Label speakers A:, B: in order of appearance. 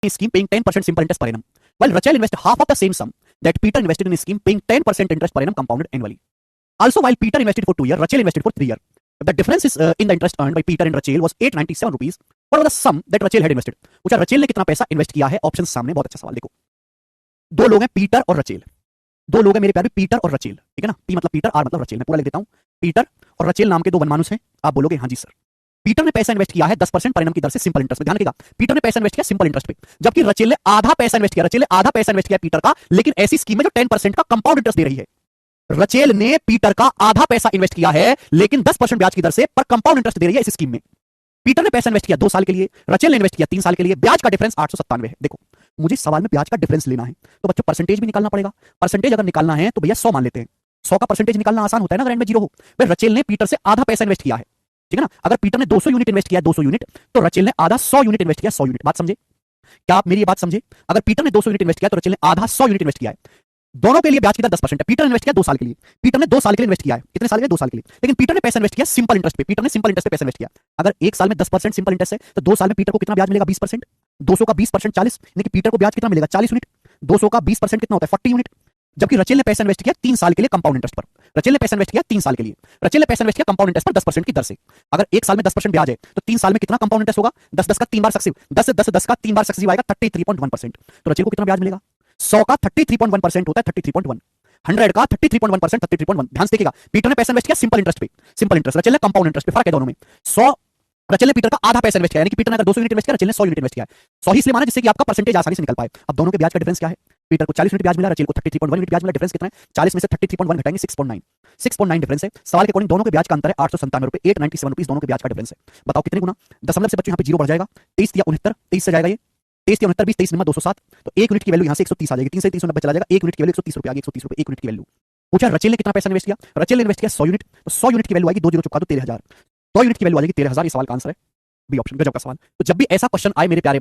A: a scheme paying 10% simple interest per annum, while Rachel invested half of the same sum that Peter invested in a scheme paying 10% interest per annum compounded annually. Also, while Peter invested for 2 years, Rachel invested for 3 years. If the difference is in the interest earned by Peter and Rachel was 897 rupees, what was the sum that Rachel had invested? पूछा Rachel ने कितना पैसा invest किया है? Option सामने, बहुत अच्छा सवाल। देखो, दो लोग हैं पीटर और रचेल, दो लोग हैं मेरे प्यारे पीटर और रचेल, ठीक है ना। पी मतलब पीटर, आर मतलब रचेल। मैं पूरा लिख देता हूं, पीटर और रचेल नाम के दो वनमानुष हैं। आप बोलोगे हाँ जी सर। पीटर ने पैसा इन्वेस्ट किया है 10% पर एनम की दर से सिंपल इंटरेस्ट पे। ध्यान रखिएगा, पीटर ने पैसा इन्वेस्ट किया सिंपल इंटरेस्ट पे, जबकि रचेल ने आधा पैसा इन्वेस्ट किया। रचेल ने आधा पैसा इन्वेस्ट किया पीटर का, लेकिन ऐसी स्कीम है जो 10% का कंपाउंड इंटरेस्ट दे रही है। रचेल ने पीटर का आधा पैसा इन्वेस्ट किया है, लेकिन 10% ब्याज की दर से पर कंपाउंड इंटरेस्ट दे रही है इस स्कीम में। पीटर ने पैसा इन्वेस्ट किया 2 साल के लिए, रचेल ने इन्वेस्ट किया 3 साल के लिए। ब्याज का डिफरेंस 897 है। देखो, मुझे सवाल में ब्याज का डिफरेंस लेना है, तो बच्चों परसेंटेज भी निकालना पड़ेगा। परसेंटेज अगर निकालना है तो भैया 100 मान लेते हैं। 100 का परसेंटेज निकालना आसान होता है ना अगर एंड में 0 हो। भाई रचेल ने पीटर से आधा पैसा इन्वेस्ट किया है, ठीक है ना। अगर पीटर ने 200 यूनिट इन्वेस्ट किया 200 यूनिट, तो रचेल ने आधा 100 यूनिट इन्वेस्ट किया 100 यूनिट। बात समझे? क्या आप मेरी ये बात समझे? अगर पीटर ने 200 यूनिट इन्वेस्ट किया तो रचेल ने आधा 100 यूनिट इन्वेस्ट किया है। दोनों के लिए ब्याज की दर 10% है। पीटर ने इन्वेस्ट किया 2 साल के लिए, पीटर ने 2 साल के लिए इन्वेस्ट किया है। कितने साल के लिए? 2 साल के लिए। लेकिन पीटर ने पैसा इन्वेस्ट किया सिंपल इंटरेस्ट पे। पीटर ने सिंपल इंटरेस्ट पे पैसा इन्वेस्ट किया। अगर 1 साल में 10% सिंपल इंटरेस्ट है, तो 2 साल में पीटर को कितना ब्याज मिलेगा? 20%। 200 का 20% 40, यानी कि पीटर को ब्याज कितना मिलेगा? 40 यूनिट। 200 का 20% कितना होता है? 40 यूनिट। जबकि रचेल ने पैसा इन्वेस्ट किया 3 साल के लिए कंपाउंड इंटरेस्ट पर। रचेल ने पैसा इन्वेस्ट किया 3 साल के लिए। रचेल ने पैसा इन्वेस्ट किया कंपाउंड इंटरेस्ट पर 10% की दर से। अगर 1 साल में 10% ब्याज है, तो 3 साल में कितना कंपाउंड इंटरेस्ट होगा? 10 का 3 बार सक्सेसिव, 10 का 3 बार सक्सेसिव आएगा 33.1%। तो रचेल को कितना ब्याज मिलेगा? 100 का 33.1% होता है 33.1, 100 का 33.1%, 33.1। ध्यान से देखिएगा, पीटर ने पैसा इन्वेस्ट किया सिंपल इंटरेस्ट पे, सिंपल इंटरेस्ट। रचेल ने कंपाउंड इंटरेस्ट पे। फर्क है दोनों में। 100 रचेल ने पीटर का आधा पैसा इन्वेस्ट किया, यानी कि पीटर ने अगर 200 यूनिट इन्वेस्ट किया, रचेल ने 100 यूनिट इन्वेस्ट किया। 100 ही इसलिए माना जिससे कि आपका परसेंटेज आसानी से निकल पाए। अब दोनों के ब्याज का डिफरेंस क्या है? पीटर को 40 यूनिट ब्याज मिला, रचेल को 33.1 यूनिट ब्याज मिला। डिफरेंस कितना है? 40 में से 33.1 घटाएंगे 6.9, 6.9 डिफरेंस है। सवाल के अकॉर्डिंग दोनों के ब्याज का अंतर है 897 रुपए, 897 रुपीस दोनों के ब्याज का डिफरेंस है। बताओ कितने गुना? दशमलव से बच्चों यहाँ पे 0 बढ़ जाएगा। 23 या 69, 23 से जाएगा ये 23 या 69, 20 23 207, तो 1 यूनिट की वैल्यू यहाँ से 130 आ जाएगी। 3 से 390 चला जाएगा। 1 यूनिट की वैल्यू 130 रुपए आ गई, 130 रुपए 1 यूनिट की वैल्यू। पूछा रचेल ने कितना पैसा इन्वेस्ट किया? रचेल ने इन्वेस्ट किया 100 यूनिट, तो 100 यूनिट की वैल्यू आएगी, 2 जीरो चुका दो 13000। 100 यूनिट की वैल्यू आ जाएगी 13000। ये सवाल का आंसर है, बी ऑप्शन। गजब का सवाल। तो जब भी ऐसा क्वेश्चन आए मेरे प्यारे